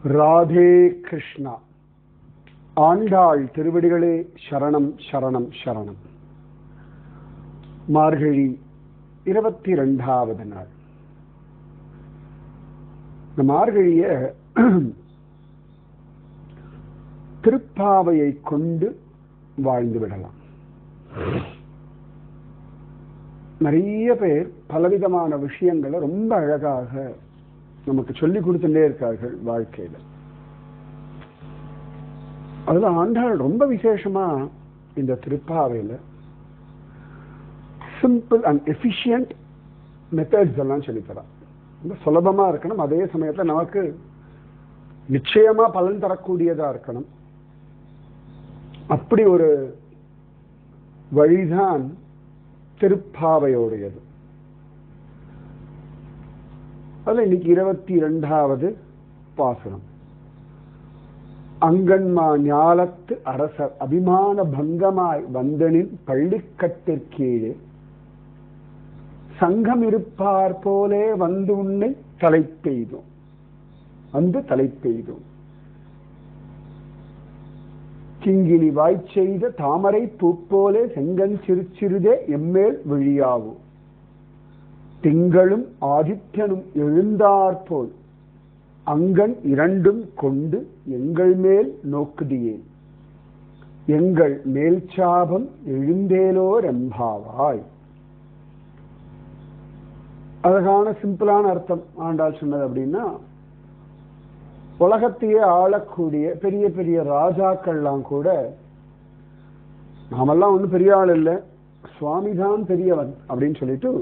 ராதே கிருஷ்ணா. ஆண்டாள் திருவடிகளே சரணம் சரணம் சரணம். மார்கழி 22வது நாள். இந்த மார்கழிய திருப்பாவையை கொண்டு வாழ்ந்து விடலாம். நிறைய பேர் பலவிதமான விஷயங்களை ரொம்ப அழகாக நமக்கு சொல்லிக் கொடுத்துட்டே இருக்கார்கள் வாழ்க்கையில. அதுல ஆண்டாள் ரொம்ப விசேஷமா இந்த திருப்பாவையில சிம்பிள் அண்ட் எஃபிஷியன்ட் மெத்தட்ஸ் எல்லாம் சொல்லித்தரா. ரொம்ப சுலபமா இருக்கணும், அதே சமயத்துல நமக்கு நிச்சயமா பலன் தரக்கூடியதா இருக்கணும். அப்படி ஒரு வழிதான் திருப்பாவையோடையது. அதுல இன்னைக்கு 22வது பாசுரம். அங்கன்மா ஞாலத்து அரசர் அபிமான பங்கமாய் வந்தனின் பள்ளிக்கட்டிற்கீழே சங்கம் இருப்பார் போலே வந்து உன்னை தலை பெய்தோம், வந்து தலை பெய்தோம். கிங்கினி வாய்ச்செய்த தாமரை பூப்போலே செங்கன் சிறு சிறுதே எம்மேல் விழியாவும். திங்களும் ஆதித்யனும் எழுந்தாற்போல் அங்கன் இரண்டும் கொண்டு எங்கள் மேல் நோக்குதியே, எங்கள் மேல் சாபம் எழுந்தேலோர் எம்பாவாய். அழகான சிம்பிளான அர்த்தம் ஆண்டாள் சொன்னது. அப்படின்னா, உலகத்தையே ஆளக்கூடிய பெரிய பெரிய ராஜாக்கள்லாம் கூட நாமெல்லாம் ஒன்றும் பெரிய ஆள் இல்லை, சுவாமிதான் பெரியவன் அப்படின்னு சொல்லிட்டு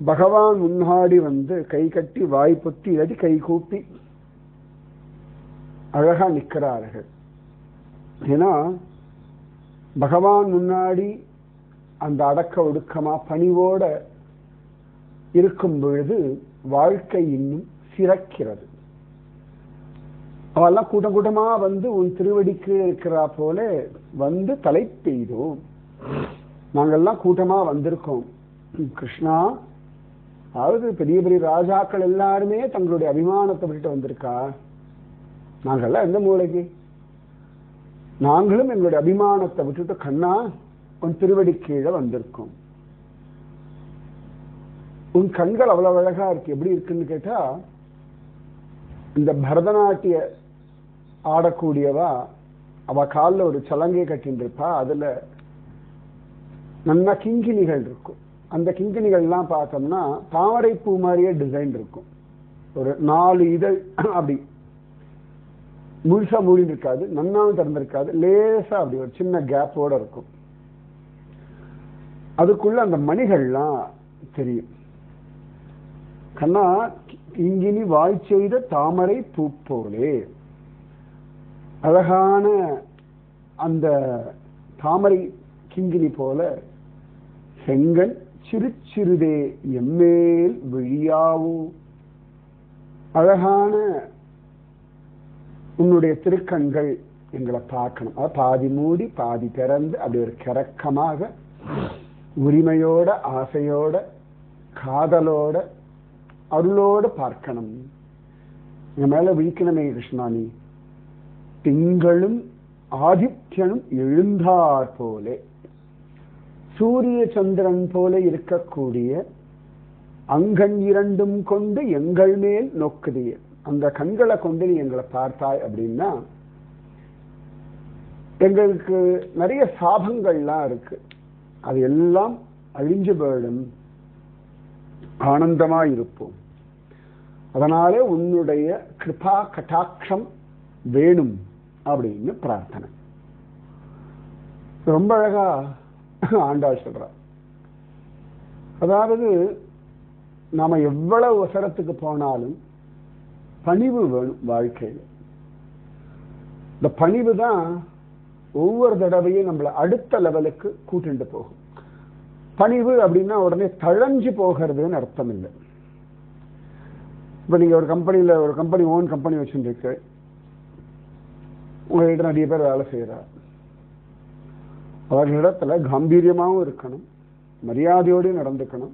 பகவான் முன்னாடி வந்து கை கட்டி வாய் பொத்தி இல்லாட்டி கை கூப்பி அழகா நிற்கிறார்கள். ஏன்னா பகவான் முன்னாடி அந்த அடக்க ஒடுக்கமா பணிவோட இருக்கும் பொழுது வாழ்க்கை இன்னும் சிறக்கிறது. அவெல்லாம் கூட்டம் கூட்டமா வந்து உன் திருவடிக்கு இருக்கிறா போல வந்து தலை பெய்தோம். நாங்கெல்லாம் கூட்டமா வந்திருக்கோம் கிருஷ்ணா. அதாவது பெரிய பெரிய ராஜாக்கள் எல்லாருமே தங்களுடைய அபிமானத்தை விட்டுட்டு வந்திருக்கா. நாங்கெல்லாம் எந்த மூளைக்கு? நாங்களும் எங்களுடைய அபிமானத்தை விட்டுட்டு கண்ணா உன் திருவடி கீழே வந்திருக்கோம். உன் கண்கள் அவ்வளவு அழகா இருக்கு. எப்படி இருக்குன்னு கேட்டா, இந்த பரதநாட்டிய ஆடக்கூடியவா அவ காலில் ஒரு சலங்கை கட்டின்னு இருப்பா. அதுல நல்ல கிங்கினிகள் இருக்கும். அந்த கிங்கினிகள்லாம் பார்த்தோம்னா தாமரை பூ மாதிரியே டிசைன் இருக்கும். ஒரு 4 இதழ் அப்படி முழுசா மூடின்னு இருக்காது, நன்னாவும் திறந்திருக்காது, லேசா அப்படி ஒரு சின்ன கேப்போட இருக்கும். அதுக்குள்ள அந்த மணிகள்லாம் தெரியும். கண்ணா கிங்கினி வாய் செய்த தாமரை பூ போலே, அழகான அந்த தாமரை கிங்கினி போல செங்கன் சிறு சிறுதே எம்மேல் விழியாவோ. அழகான உன்னுடைய திருக்கண்கள் எங்களை பார்க்கணும். பாதி மூடி பாதி திறந்து அப்படி ஒரு கிறக்கமாக உரிமையோட ஆசையோட காதலோட அருளோட பார்க்கணும். எங்க மேல விழிக்கணுமே கிருஷ்ணா நீ. திங்களும் ஆதித்யனும் எழுந்தார் போலே, சூரிய சந்திரன் போல இருக்கக்கூடிய அங்கன் இரண்டும் கொண்டு எங்கள் மேல் நோக்குதிய, அந்த கண்களை கொண்டு நீ எங்களை பார்த்தாய் அப்படின்னா எங்களுக்கு நிறைய சாபங்கள்லாம் இருக்கு, அது எல்லாம் அழிஞ்சு போயிடும், ஆனந்தமா இருப்போம். அதனாலே உன்னுடைய கிருபா கட்டாட்சம் வேணும் அப்படின்னு பிரார்த்தனை. ரொம்ப அழகா ஆண்டாள் சொல்ற. அதாவது நாம எவ்வளவு அவசரத்துக்கு போனாலும் பணிவு வேணும் வாழ்க்கையில். இந்த பணிவு தான் ஒவ்வொரு தடவையும் நம்மளை அடுத்த லெவலுக்கு கூட்டிட்டு போகும். பணிவு அப்படின்னா உடனே தழஞ்சு போகிறதுன்னு அர்த்தம் இல்லை. இப்ப நீங்க ஒரு கம்பெனி ஓன் கம்பெனி வச்சுருக்கு, உங்ககிட்ட நிறைய பேர் வேலை செய்யறார். அவர்களிடத்துல கம்பீரியமாகவும் இருக்கணும், மரியாதையோடு நடந்துக்கணும்.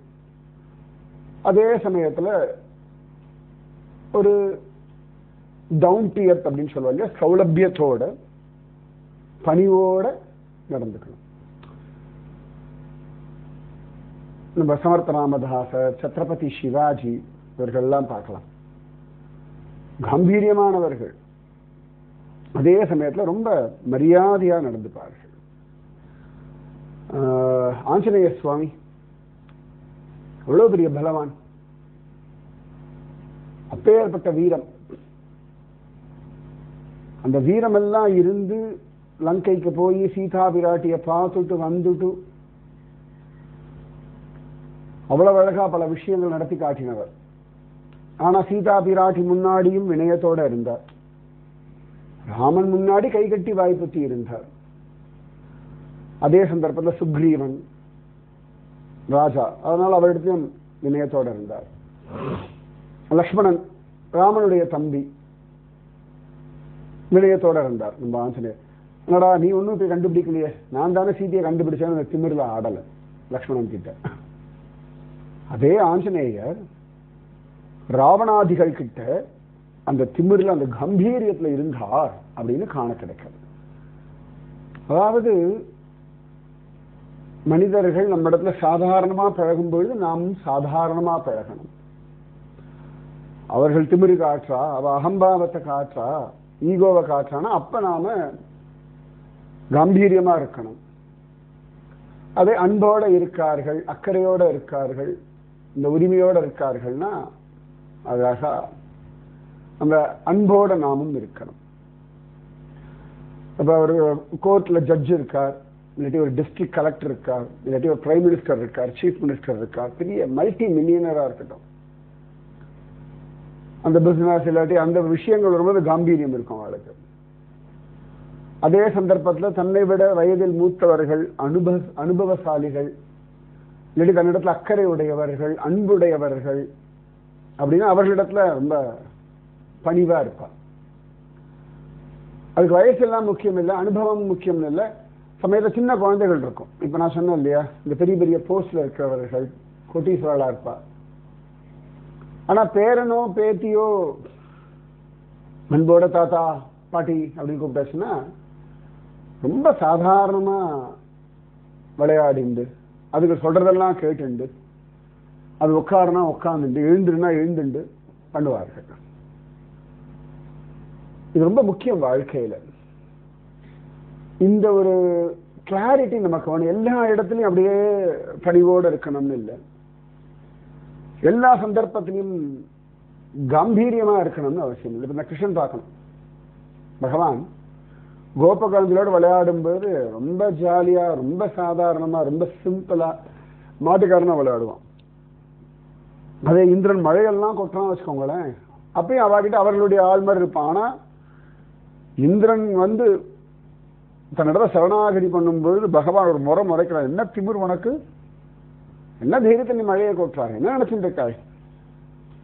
அதே சமயத்துல ஒரு டவுன் டு எர்த் அப்படின்னு சொல்லுவாங்க, சௌலபியத்தோட பணிவோட நடந்துக்கணும். நம்ம சமர்த்த ராமதாசர், சத்ரபதி சிவாஜி இவர்கள்லாம் பார்க்கலாம். கம்பீரியமானவர்கள், அதே சமயத்தில் ரொம்ப மரியாதையா நடந்துப்பார்கள். ஆஞ்சநேய சுவாமி எவ்வளவு பெரிய பலவான், அப்பேற்பட்ட வீரம். அந்த வீரமெல்லாம் இருந்து லங்கைக்கு போய் சீதா பிராட்டிய பார்த்துட்டு வந்துட்டு அவ்வளவு அழகா பல விஷயங்கள் நடத்தி காட்டினவர். ஆனா சீதா பிராட்டி முன்னாடியும் வினயத்தோட இருந்தார், ராமன் முன்னாடி கை கட்டி வாய்ப்புத்தி இருந்தார். அதே சந்தர்ப்பத்தில் சுக்ரீவன் ராஜா, அதனால அவரிடத்தையும் வினயத்தோட இருந்தார். லக்ஷ்மணன் ராமனுடைய தம்பி, வினயத்தோட இருந்தார். நம்ம ஆஞ்சநேயர், என்னடா நீ ஒன்னும் போய் கண்டுபிடிக்கலையே, நான் தானே சீதையை கண்டுபிடிச்சேன்னு அந்த திமிர்ல ஆடல லக்ஷ்மணன் கிட்ட. அதே ஆஞ்சநேயர் ராவணாதிகள் கிட்ட அந்த திமிர்ல அந்த கம்பீரியத்துல இருந்தார் அப்படின்னு காண கிடைக்கிறது. அதாவது மனிதர்கள் நம்ம இடத்துல சாதாரணமா பழகும் பொழுது நாமும் சாதாரணமா பழகணும். அவர்கள் திமிரு காற்றா, அவ அகம்பாவத்தை காற்றா, ஈகோவை காற்றானா அப்ப நாம கம்பீரியமா இருக்கணும். அதே அன்போட இருக்கார்கள், அக்கறையோட இருக்கார்கள், இந்த உரிமையோட இருக்கார்கள்னா அழகா அந்த அன்போட நாமும் இருக்கணும். இப்ப ஒரு கோர்ட்ல ஜட்ஜ் இருக்கார், இல்லாட்டி ஒரு டிஸ்ட்ரிக்ட் கலெக்டர் இருக்கார், இல்லாட்டி ஒரு பிரைம் மினிஸ்டர் இருக்கார், சீஃப் மினிஸ்டர் இருக்கார், பெரிய மல்டி மில்லியனரா இருக்கட்டும், அந்த பிசினஸ் இல்லாட்டி அந்த விஷயங்கள் வரும்போது காம்பீரியம் இருக்கும் அவளுக்கு. அதே சந்தர்ப்பத்தில் தன்னை விட வயதில் மூத்தவர்கள், அனுபவசாலிகள், இல்லாட்டி தன்னிடத்துல அக்கறை உடையவர்கள், அன்புடையவர்கள் அப்படின்னா அவர்களிடத்துல ரொம்ப பணிவா இருப்பார். அதுக்கு வயசெல்லாம் முக்கியம் இல்லை, அனுபவம் முக்கியம் இல்லை. சமயத்தில் சின்ன குழந்தைகள் இருக்கும். இப்ப நான் சொன்னேன் இல்லையா, இந்த பெரிய பெரிய போஸ்ட்ல இருக்கிறவர்கள் கோட்டீஸ்வரலா இருப்பா. ஆனா பேரனோ பேத்தியோ அன்போட தாத்தா பாட்டி அப்படின்னு கூப்பிட்டாச்சுன்னா ரொம்ப சாதாரணமா விளையாடிண்டு, அதுக்கு சொல்றதெல்லாம் கேட்டுண்டு, அது உட்காருனா உட்காந்துண்டு, எழுந்துருனா எழுந்துண்டு பண்ணுவார்கள். இது ரொம்ப முக்கியம் வாழ்க்கையில. இந்த ஒரு கிளாரிட்டி நமக்கு வேணும். எல்லா இடத்துலையும் அப்படியே பணிவோடு இருக்கணும்னு இல்லை, எல்லா சந்தர்ப்பத்திலையும் கம்பீரியமா இருக்கணும்னு அவசியம் இல்லை. இப்ப இந்த கிருஷ்ணன் பார்க்கணும், பகவான் கோபகுழந்தையோடு விளையாடும் போது ரொம்ப ஜாலியா, ரொம்ப சாதாரணமா, ரொம்ப சிம்பிளா மாட்டுக்காரனா விளையாடுவான். அதே இந்திரன் மழையெல்லாம் கொட்டுறான் வச்சுக்கோங்களேன், அப்பயும் அவகிட்ட அவர்களுடைய ஆள் மாதிரி இருப்பான். ஆனா இந்திரன் வந்து தன்னிடத்தை சரணாகதி பண்ணும் பொழுது பகவான் ஒரு முறை முறைக்கிறார், என்ன திமிர் உனக்கு, என்ன தைரியத்தை நீ மழையை கொட்டுறாரு, என்ன நினைச்சுட்டு இருக்காய்,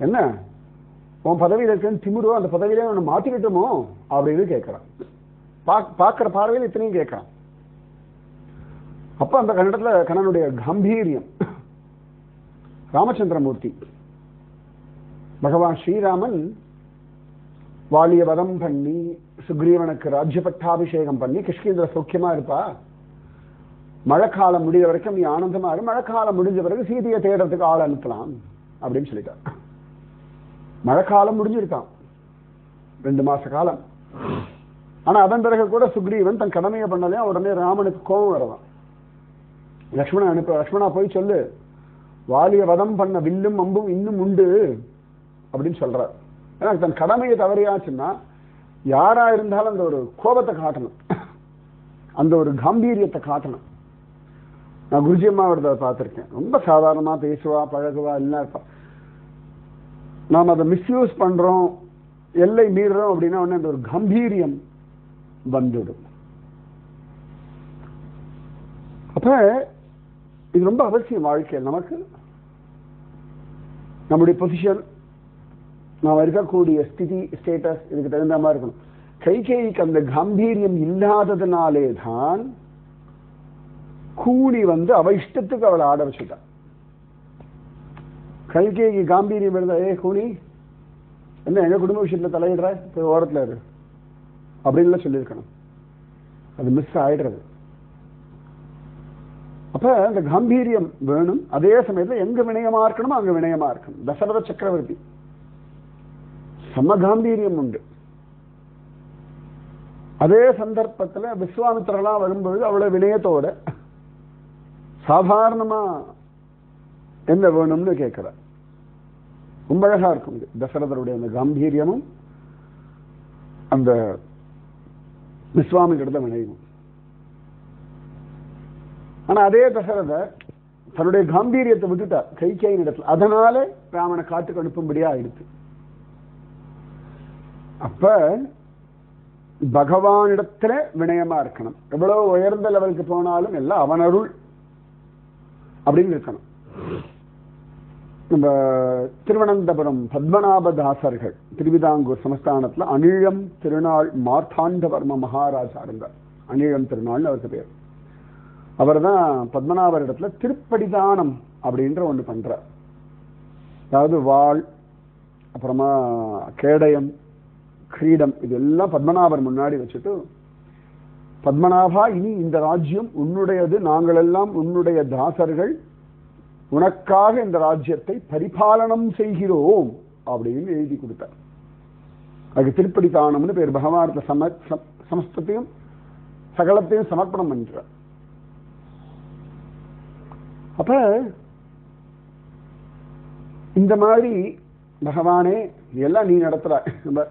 என்ன உன் பதவியில் இருக்கேன்னு திமிரோ, அந்த பதவியிலே அவனை மாத்திக்கிட்டோமோ அப்படின்னு கேட்கிறான். பார்க்கிற பார்வையில் இத்தனையும் கேட்கிறான். அப்ப அந்த கன்னடத்துல கண்ணனுடைய கம்பீரியம். ராமச்சந்திரமூர்த்தி பகவான் ஸ்ரீராமன் வாலிய வதம் பண்ணி சுக்ரீவனுக்கு ராஜ்ய பட்டாபிஷேகம் பண்ணி கிருஷ்ணேந்திர சௌக்கியமா இருப்பா, மழைக்காலம் முடிய வரைக்கும் நீ ஆனந்தமா இரு, மழைக்காலம் முடிஞ்ச பிறகு சீதையை தேடுறதுக்கு ஆள் அனுப்பலாம் அப்படின்னு சொல்லிட்டான். மழைக்காலம் முடிஞ்சிருக்கான் 2 மாச காலம். ஆனா அதன் பிறகு கூட சுக்ரீவன் தன் கடமையை பண்ணலையா, உடனே ராமனுக்கு கோபம் வரலாம். லக்ஷ்மணன் அனுப்ப, லக்ஷ்மணா போய் சொல்லு, வாலிய வதம் பண்ண வில்லும் அம்பும் இன்னும் உண்டு அப்படின்னு சொல்றார். ஏன்னா தன் கடமையை தவறியாச்சுன்னா யாரா இருந்தாலும் அந்த ஒரு கோபத்தை காட்டணும், அந்த ஒரு கம்பீரியத்தை காட்டணும். நான் குருஜி அம்மாவோட பார்த்திருக்கேன், ரொம்ப சாதாரணமா பேசுவா, பழகுவா, எல்லாம் இருப்பா. நாம் அதை மிஸ்யூஸ் பண்றோம், எல்லை மீறுறோம் அப்படின்னா உடனே அந்த ஒரு கம்பீரியம் வந்துடும். அப்ப இது ரொம்ப அவசியம் வாழ்க்கையில். நமக்கு நம்முடைய பொசிஷன், நாம் இருக்கக்கூடிய ஸ்திதி, ஸ்டேட்டஸ் இதுக்கு தகுந்த மாதிரி இருக்கணும். கைகேயிக்கு அந்த கம்பீரியம் இல்லாததுனாலே தான் கூடி வந்து அவ இஷ்டத்துக்கு அவளை ஆட வச்சுட்டான். கைகேயிக்கு காம்பீரியம் இருந்தா, ஏ கூனி என்ன எங்க குடும்ப விஷயத்துல தலையிடுற, போய் ஓரத்துல இரு அப்படின்னு சொல்லியிருக்கணும். அது மிஸ் ஆயிடுறது. அப்ப அந்த காம்பீரியம் வேணும். அதே சமயத்துல எங்க வினயமா இருக்கணுமோ அங்க வினயமா இருக்கணும். தசரத சக்கரவர்த்தி சம காம்பீரியம் உண்டு. அதே சந்தர்ப்பத்துல விஸ்வாமித்திரலாம் வரும்பொழுது அவ்வளவு வினயத்தோட சாதாரணமா என்ன வேணும்னு கேட்கிற. ரொம்ப அழகா இருக்கும் இது தசரதருடைய அந்த காம்பீரியமும் அந்த விஸ்வாமித்திரத்துல வினயமும். ஆனா அதே தசரதர் தன்னுடைய காம்பீரியத்தை விட்டுட்டார் கைகேயின் இடத்துல. அதனால ராமனை காட்டுக்கு அனுப்பும்படியா ஆயிடுச்சு. அப்ப பகவானிடத்துல வினயமா இருக்கணும். எவ்வளவு உயர்ந்த லெவலுக்கு போனாலும் எல்லாம் அவன் அருள் அப்படின்னு இருக்கணும். நம்ம திருவனந்தபுரம் பத்மநாபதாசர்கள் திருவிதாங்கூர் சமஸ்தானத்துல அனிழம் திருநாள் மார்த்தாண்டவர்ம மகாராஜா இருந்தார். அனிழம் திருநாள்னு அவருக்கு பேர். அவர் தான் பத்மநாபர் இடத்துல திருப்படிதானம் அப்படின்ற ஒண்ணு பண்றார். அதாவது வாள், அப்புறமா கேடயம், கிரீடம், இதெல்லாம் பத்மநாபர் முன்னாடி வச்சுட்டு, பத்மநாபா இனி இந்த ராஜ்யம் உன்னுடையது, நாங்கள் எல்லாம் உன்னுடைய தாசர்கள், உனக்காக இந்த ராஜ்யத்தை பரிபாலனம் செய்கிறோம் அப்படின்னு எழுதி கொடுத்தார். அதுக்கு திருப்படிதானம்னு பேர். பகவானத்தை சமஸ்தத்தையும் சகலத்தையும் சமர்ப்பணம் பண்றார். அப்ப இந்த மாதிரி பகவானே எல்லாம் நீ நடத்துற. நம்ம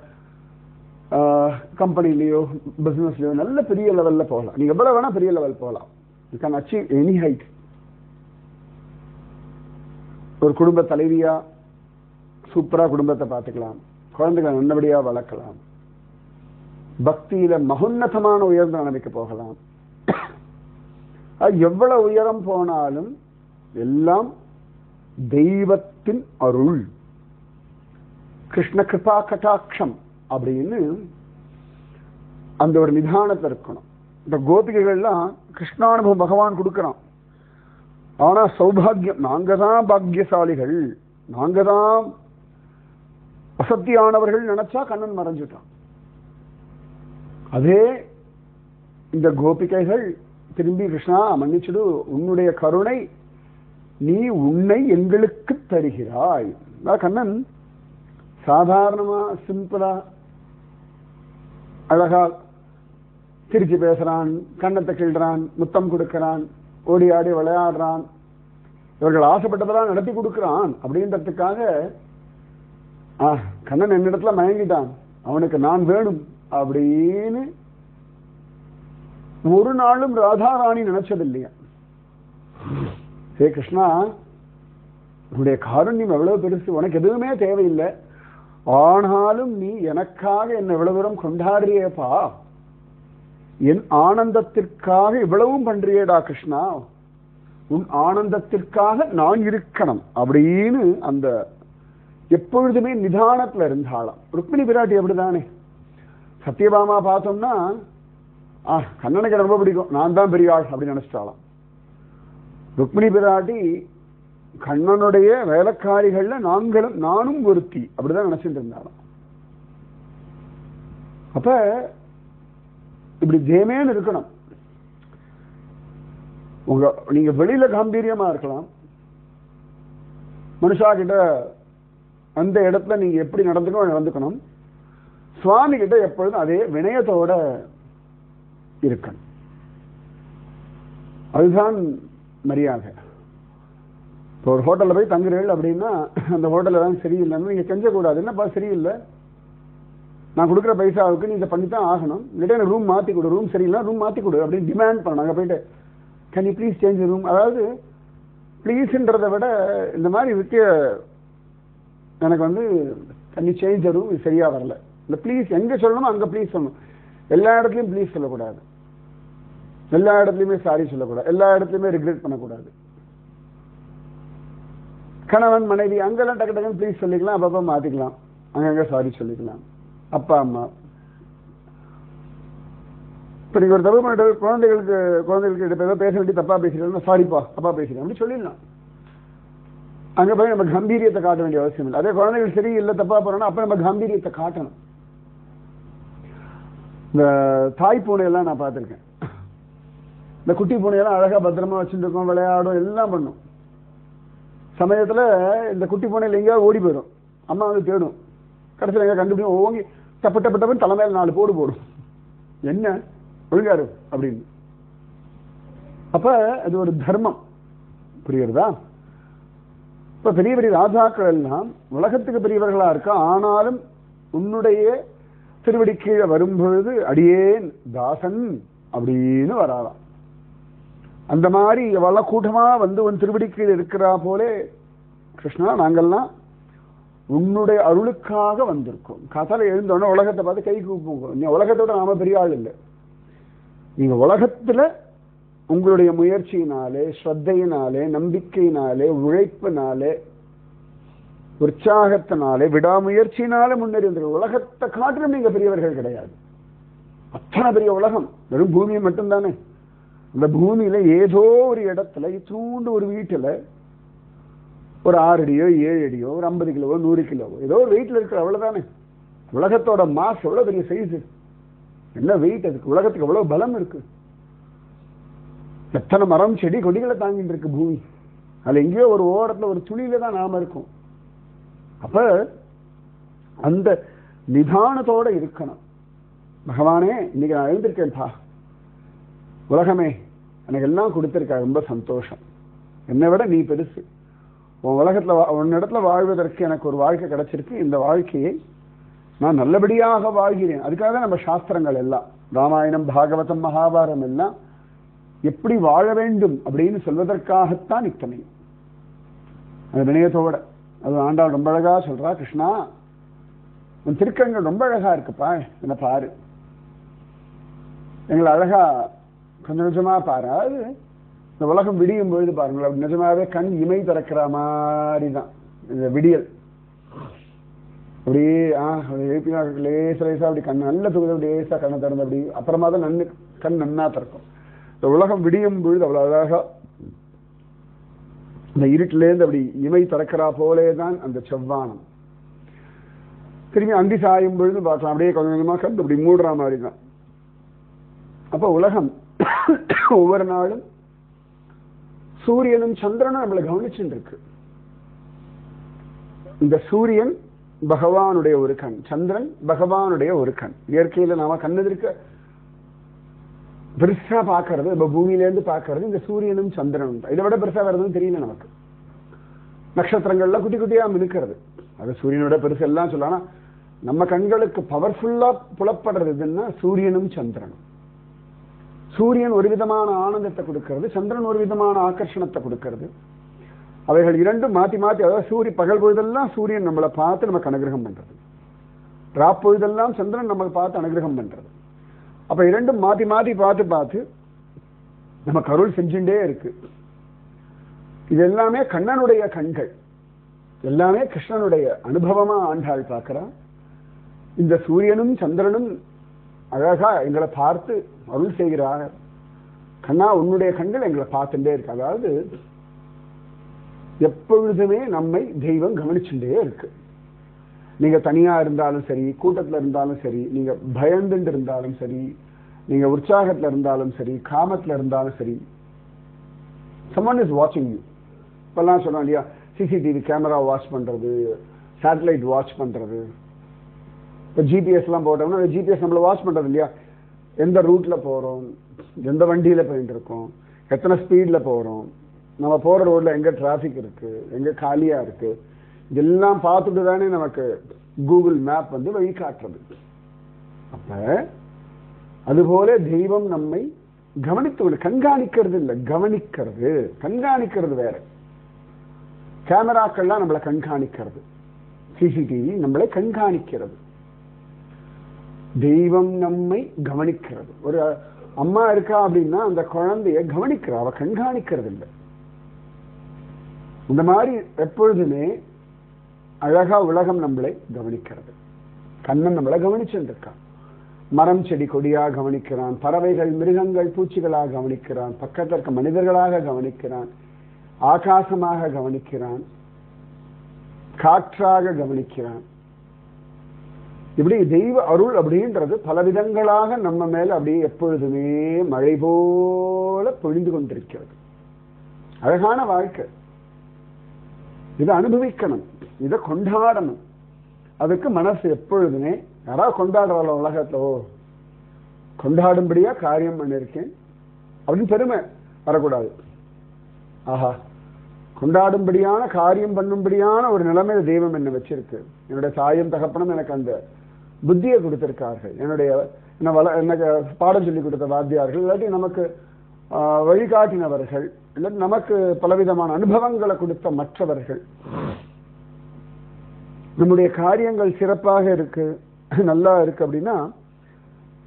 கம்பெனிலேயோ பிசினஸ்லயோ நல்ல பெரிய லெவல்ல போகலாம். நீங்க எவ்வளவு வேணா பெரிய லெவல் போகலாம். You can achieve any height. ஒரு குடும்ப தலைவியா சூப்பரா குடும்பத்தை பார்த்துக்கலாம், குழந்தைகளை நல்லபடியா வளர்க்கலாம், பக்தியில மகோன்னதமான உயர்ந்த நிலைமைக்கு போகலாம். எவ்வளவு உயரம் போனாலும் எல்லாம் தெய்வத்தின் அருள், கிருஷ்ண கிருபா கட்டாட்சம் அப்படின்னு அந்த ஒரு நிதானத்தை இருக்கணும். இந்த கோபிகைகள்லாம் கிருஷ்ணானுபவம் பகவான் கொடுக்கிறான். ஆனா சௌபாகியம், நாங்க தான் பாக்கியசாலிகள், நாங்க தான் வசத்தியானவர்கள் நினைச்சா கண்ணன் மறைஞ்சிட்டான். அதே இந்த கோபிகைகள் திரும்பி கிருஷ்ணா மன்னிச்சுடு, உன்னுடைய கருணை நீ உன்னை எங்களுக்கு தருகிறாய். கண்ணன் சாதாரணமா சிம்பிளா அழகா சிரிச்சு பேசுறான், கண்ணத்தை கிள்றான், முத்தம் கொடுக்கிறான், ஓடி ஆடி விளையாடுறான், இவர்கள் ஆசைப்பட்டதெல்லாம் நடத்தி கொடுக்கிறான் அப்படின்றதுக்காக கண்ணன் என்னிடத்துல மயங்கிட்டான், அவனுக்கு நான் வேணும் அப்படின்னு ஒரு நாளும் ராதாராணி நினைச்சது இல்லையா? ஹே கிருஷ்ணா, உன்னுடைய காருண்யம் எவ்வளவு பெருசு, உனக்கு எதுவுமே தேவையில்லை, ஆனாலும் நீ எனக்காக என்ன எவ்வளவு தூரம் கொண்டாடுறியேப்பா, என் ஆனந்தத்திற்காக இவ்வளவும் பண்றியேடா கிருஷ்ணா, உன் ஆனந்தத்திற்காக நான் இருக்கணும் அப்படின்னு அந்த எப்பொழுதுமே நிதானத்துல இருந்தாளாம். ருக்மிணி பிராட்டி அப்படிதானே. சத்யபாமா பார்த்தோம்னா கண்ணனுக்கு ரொம்ப பிடிக்கும், நான் தான் பெரிய ஆள் அப்படின்னு நினைச்சிட்டாளாம். ருக்மிணி பிராட்டி கண்ணனுடைய வேலைக்காரிகள்ல நானும் ஒருத்தி அப்படிதான் நினைச்சிட்டு இருந்தாலும். அப்ப இப்படி ஜெயமேன்னு இருக்கணும். நீங்க வெளியில காம்பீரியமா இருக்கலாம், மனுஷா கிட்ட அந்த இடத்துல நீங்க எப்படி நடந்துக்கணும், சுவாமி கிட்ட எப்பொழுதும் அதே வினயத்தோட இருக்கணும். அதுதான் மரியாதை. இப்போ ஒரு ஹோட்டல்ல போய் தங்குறீர்கள் அப்படின்னா அந்த ஹோட்டல்ல தான் சரியில்லைன்னு நீங்க கெஞ்சக்கூடாது. என்னப்பா சரியில்லை, நான் கொடுக்குற பைசாவுக்கு நீ இதை பண்ணித்தான் ஆகணும், இல்லைன்னா எனக்கு ரூம் மாற்றி கொடு, ரூம் சரியில்லை ரூம் மாற்றி கொடு அப்படின்னு டிமாண்ட் பண்ணணும். அங்கே போயிட்டு can you please change room, அதாவது ப்ளீஸ்ன்றதை விட இந்த மாதிரி வித்திய எனக்கு கேன் யூ சேஞ்ச் ரூம், இது சரியா வரல, இந்த ப்ளீஸ் எங்கே சொல்லணுமோ அங்கே ப்ளீஸ் சொல்லணும். எல்லா இடத்துலையும் ப்ளீஸ் சொல்லக்கூடாது, எல்லா இடத்துலையுமே சாரி சொல்லக்கூடாது, எல்லா இடத்துலையுமே ரிக்ரெட் பண்ணக்கூடாது. கணவன் மனைவி அங்கெல்லாம் டக்கு டக்குன்னு ப்ளீஸ் சொல்லிக்கலாம், அப்பப்போ மாற்றிக்கலாம், அங்கங்கே சாரி சொல்லிக்கலாம். அப்பா அம்மா இப்போ நீங்கள் ஒரு தப்பு பண்ணிட்டு குழந்தைகளுக்கு ஏதோ பேச வேண்டிய தப்பா பேசுறீங்கன்னா சாரிப்பா தப்பா பேசுறேன் அப்படி சொல்லிடலாம். அங்க போய் நம்ம கம்பீரியத்தை காட்ட வேண்டிய அவசியம் இல்லை. அதே குழந்தைகள் சரி இல்லை தப்பா போறோம்னா அப்ப நம்ம கம்பீரியத்தை காட்டணும். இந்த தாய் பூனையெல்லாம் நான் பார்த்துருக்கேன். இந்த குட்டி பூனையெல்லாம் அழகா பத்திரமா வச்சுட்டு இருக்கோம், விளையாடும், எல்லாம் பண்ணும். சமயத்துல இந்த குட்டி பூனையில எங்கேயாவது ஓடி போயிடும். அம்மா வந்து தேடும். கடைசியில் எங்க கண்டுபிடிக்கும், ஓங்கி டப்பு டப்பு டப்புன்னு தலைமையில 4 போடு போடும். என்ன ஒழுங்காரு அப்படின்னு. அப்ப அது ஒரு தர்மம். புரியுறதா? இப்ப பெரிய பெரிய ராஜாக்கள் எல்லாம் உலகத்துக்கு பெரியவர்களா இருக்கா, ஆனாலும் உன்னுடைய திருவடி கீழே வரும்பொழுது அடியேன் தாசன் அப்படின்னு வராலாம். அந்த மாதிரி எவ்வளவு கூட்டமா வந்து உன் திருவடி கீழே இருக்கிறா போலே கிருஷ்ணா நாங்கள்லாம் உன்னுடைய அருளுக்காக வந்திருக்கோம். கதலை எழுந்தோடனே உலகத்தை பார்த்து கை கூப்புங்க. நீ உலகத்தோட நாம பெரிய ஆள் இல்லை. நீங்க உலகத்துல உங்களுடைய முயற்சியினாலே, ஸ்ரத்தையினாலே, நம்பிக்கையினாலே, உழைப்பினாலே, உற்சாகத்தினாலே, விடாமுயற்சியினாலே முன்னேறி வந்திருக்க. உலகத்தை காட்டிலும் நீங்க பெரியவர்கள் கிடையாது. அத்தனை பெரிய உலகம் வெறும் பூமியை மட்டும்தானே. அந்த பூமியில ஏதோ ஒரு இடத்துல இத்தூண்டு ஒரு வீட்டுல ஒரு 6 அடியோ 7 அடியோ ஒரு 50 கிலோவோ 100 கிலோவோ ஏதோ ஒரு வெயிட்ல இருக்கிற அவ்வளவுதானே. உலகத்தோட மாஸ் எவ்வளவு பெரிய சைஸ், என்ன வெயிட் அதுக்கு, உலகத்துக்கு எவ்வளவு பலம் இருக்கு. எத்தனை மரம் செடி கொடிகளை தாங்கிட்டு இருக்கு பூமி. அதுல எங்கேயோ ஒரு ஓரத்துல ஒரு துளியில தான் நாம இருக்கோம். அப்ப அந்த நிதானத்தோட இருக்கணும். பகவானே இன்னைக்கு நான் எழுந்திருக்கேன்பா, உலகமே எனக்கு எல்லாம் கொடுத்திருக்கா, ரொம்ப சந்தோஷம், என்னை விட நீ பெருசு, உன் உலகத்துல உன்னிடத்துல வாழ்வதற்கு எனக்கு ஒரு வாழ்க்கை கிடைச்சிருக்கு, இந்த வாழ்க்கையை நான் நல்லபடியாக வாழ்கிறேன். அதுக்காக தான் நம்ம சாஸ்திரங்கள் எல்லாம், ராமாயணம், பாகவதம், மகாபாரதம் எல்லாம் எப்படி வாழ வேண்டும் அப்படின்னு சொல்வதற்காகத்தான் இத்தனை. அது வினயத்தோட அது ஆண்டாள் ரொம்ப அழகா சொல்றா, கிருஷ்ணா உன் திருக்கண்கள் ரொம்ப அழகா இருக்குப்பா, என்ன பாரு, எங்களை அழகா கொஞ்சம் கொஞ்சமா பாரு. அது இந்த உலகம் விடியும் பொழுது பாருங்களேன், அப்படி நிஜமாவே கண் இமை திறக்கிற மாதிரிதான் இந்த விடியல். அப்படியே லேசா லேசா அப்படி கண் நல்ல தொகுதி லேசா கண்ணை திறந்து அப்படி அப்புறமா தான் கண் நன்னா திறக்கும். இந்த உலகம் விடியும் பொழுது அவ்வளவு அழகா இந்த இருட்டிலேருந்து அப்படி இமை திறக்கிறா போலேதான் அந்த செவ்வானம். திரும்பி அந்தி சாயும் பொழுது பார்க்கலாம், அப்படியே கொஞ்சம் கொஞ்சமா கண்டு அப்படி மூடுற மாதிரி தான். அப்ப உலகம் ஒவ்வொரு நாளும் சூரியனும் சந்திரனும் நம்மளை கவனிச்சுட்டு இருக்கு. இந்த சூரியன் பகவானுடைய ஒரு கண், சந்திரன் பகவானுடைய ஒரு கண். இயற்கையில நாம கண்ணு இருக்க பெருசா பாக்குறது, இப்ப பூமியில இருந்து பாக்குறது இந்த சூரியனும் சந்திரனும். இதை விட பெருசா வருதுன்னு தெரியல நமக்கு. நட்சத்திரங்கள்ல குட்டி குட்டியா மினுக்கிறது, அது சூரியனோட பெருசு எல்லாம் சொல்லலாம். நம்ம கண்களுக்கு பவர்ஃபுல்லா புலப்படுறதுன்னா சூரியனும் சந்திரனும். சூரியன் ஒரு விதமான ஆனந்தத்தை கொடுக்கிறது, சந்திரன் ஒரு விதமான ஆகர்ஷணத்தை கொடுக்கிறது. அவைகள் இரண்டும் மாத்தி மாத்தி, அதாவது பகல் பொழுதெல்லாம் சூரியன் நம்மளை பார்த்து நமக்கு அனுகிரகம் பண்றது, ராப்பொழுதெல்லாம் சந்திரன் நமக்கு பார்த்து அனுகிரகம் பண்றது. அப்ப இரண்டும் மாத்தி மாத்தி பார்த்து பார்த்து நமக்கு அருள் செஞ்சுட்டே இருக்கு. இது எல்லாமே கண்ணனுடைய கண்கள், எல்லாமே கிருஷ்ணனுடைய அனுபவமா ஆண்டாள் பார்க்கிறான். இந்த சூரியனும் சந்திரனும் அழகா எங்களை பார்த்து அருள் செய்கிறார். கண்ணா உன்னுடைய கண்கள் எங்களை பார்த்துட்டே இருக்கு. அதாவது எப்பொழுதுமே நம்மை தெய்வம் கவனிச்சுட்டே இருக்கு. நீங்க தனியா இருந்தாலும் சரி, கூட்டத்துல இருந்தாலும் சரி, நீங்க பயந்துட்டு இருந்தாலும் சரி, நீங்க உற்சாகத்துல இருந்தாலும் சரி, காமத்துல இருந்தாலும் சரி, someone is watching you. இப்பெல்லாம் சொன்னோம் இல்லையா, சிசிடிவி கேமரா வாட்ச் பண்றது, சேட்டலைட் வாட்ச் பண்றது, இப்போ ஜிபிஎஸ் எல்லாம் போட்டோம்னா ஜிபிஎஸ் நம்மள வாட்ச் பண்றது இல்லையா, எந்த ரூட்ல போறோம், எந்த வண்டியில போயிட்டு இருக்கோம், எத்தனை ஸ்பீட்ல போறோம், நம்ம போற ரோட்ல எங்க டிராபிக் இருக்கு, எங்க காலியா இருக்கு, இதெல்லாம் பார்த்துட்டு தானே நமக்கு கூகுள் மேப் வந்து வழி காட்டுறது. அப்ப அதுபோல தெய்வம் நம்மை கவனித்து, கண்காணிக்கிறது இல்லை, கவனிக்கிறது. கண்காணிக்கிறது வேற, கேமராக்கள்லாம் நம்மளை கண்காணிக்கிறது, சிசிடிவி நம்மளை கண்காணிக்கிறது. தெய்வம் நம்மை கவனிக்கிறது. ஒரு அம்மா இருக்கா அப்படின்னா அந்த குழந்தைய கவனிக்கிறா, அவ கண்காணிக்கிறது இல்லை. இந்த மாதிரி எப்பொழுதுமே அழகா உலகம் நம்மளை கவனிக்கிறது. கண்ணன் நம்மளை கவனிச்சுட்டு இருக்கான். மரம் செடி கொடியா கவனிக்கிறான், பறவைகள் மிருகங்கள் பூச்சிகளாக கவனிக்கிறான், பக்கத்தில் இருக்க மனிதர்களாக கவனிக்கிறான், ஆகாசமாக கவனிக்கிறான். காற்றாக கவனிக்கிறான். இப்படி தெய்வ அருள் அப்படின்றது பலவிதங்களாக நம்ம மேல அப்படியே எப்பொழுதுமே மழை போல பொழிந்து கொண்டிருக்கிறது. அழகான வாழ்க்கை. இதை அனுபவிக்கணும், இதை கொண்டாடணும். அதுக்கு மனசு எப்பொழுதுமே யாராவது கொண்டாடுறாளோ உலகத்துல, ஓ கொண்டாடும்படியா காரியம் பண்ணிருக்கேன் அப்படின்னு பெருமை வரக்கூடாது. ஆஹா, கொண்டாடும்படியான காரியம் பண்ணும்படியான ஒரு நிலைமையில தெய்வம் என்ன வச்சிருக்கு. என்னுடைய தாயும் தகப்பனும் எனக்கு அந்த புத்தியை கொடுத்திருக்கார்கள். எனக்கு பாடம் சொல்லி கொடுத்த வாத்தியார்கள், இல்லாட்டி நமக்கு வழிகாட்டினவர்கள், இல்லாட்டி நமக்கு பலவிதமான அனுபவங்களை கொடுத்த மற்றவர்கள். நம்முடைய காரியங்கள் சிறப்பாக இருக்கு, நல்லா இருக்கு அப்படின்னா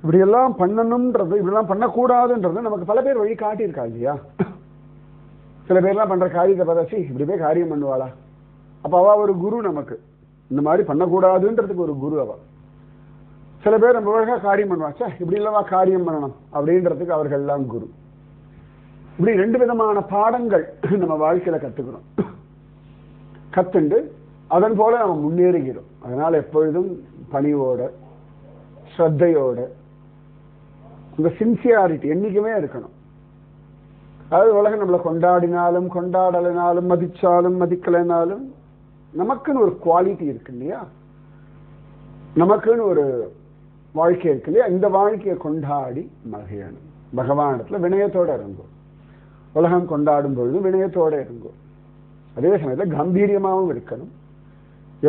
இப்படியெல்லாம் பண்ணணும்ன்றது, இப்படிலாம் பண்ணக்கூடாதுன்றது நமக்கு பல பேர் வழி காட்டியிருக்கா இல்லையா? சில பேர்லாம் பண்ற காரியத்தை பார்த்தா இப்படி போய் காரியம் பண்ணுவாளா, அப்ப அவ ஒரு குரு நமக்கு. இந்த மாதிரி பண்ணக்கூடாதுன்றதுக்கு ஒரு குரு அவ. சில பேர் நம்ம அழகா காரியம் பண்ணுவாச்சா, இப்படி இல்லவா காரியம் பண்ணணும் அப்படின்றதுக்கு அவர்கள் எல்லாம் குரு. இப்படி ரெண்டு விதமான பாடங்கள் நம்ம வாழ்க்கையில கத்துக்கிறோம். கத்துண்டு அதன் போல நம்ம முன்னேறுகிறோம். அதனால எப்பொழுதும் பணிவோட ஸ்ரத்தையோட இந்த சின்சியாரிட்டி என்னைக்குமே இருக்கணும். அதாவது உலகம் நம்மளை கொண்டாடினாலும் கொண்டாடலைனாலும் மதிச்சாலும் மதிக்கலைனாலும் நமக்குன்னு ஒரு குவாலிட்டி இருக்கு இல்லையா, நமக்குன்னு ஒரு வாழ்க்கை இருக்கு இல்லையா. இந்த வாழ்க்கையை கொண்டாடி மகிழணும். பகவானிடத்துல வினயத்தோட இருங்கோ. உலகம் கொண்டாடும் பொழுது வினயத்தோட இருங்கோ. அதே சமயத்தில் கம்பீரியமாகவும் இருக்கணும்.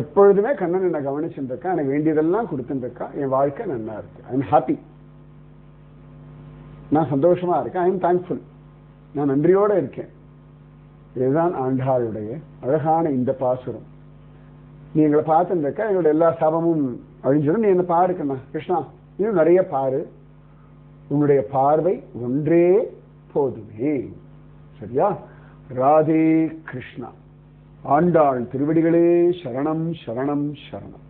எப்பொழுதுமே கண்ணன் என்னை கவனிச்சுட்டு இருக்கா, எனக்கு வேண்டியதெல்லாம் கொடுத்துட்டு இருக்கா, என் வாழ்க்கை நல்லா இருக்கு, ஐ எம் ஹாப்பி, நான் சந்தோஷமா இருக்கேன், ஐ எம் தேங்க்ஃபுல், நான் நன்றியோட இருக்கேன். இதுதான் ஆண்டாளுடைய அழகான இந்த பாசுரம். நீ எங்களை பார்த்துட்டு இருக்க, எங்களோட எல்லா சாபமும் அழிஞ்சிடும், நீ என்ன பாருக்கண்ணா கிருஷ்ணா, இன்னும் நிறைய பாரு, உன்னுடைய பார்வை ஒன்றே போதுமே. சரியா? ராதே கிருஷ்ணா. ஆண்டாள் திருவடிகளே சரணம் சரணம் சரணம்.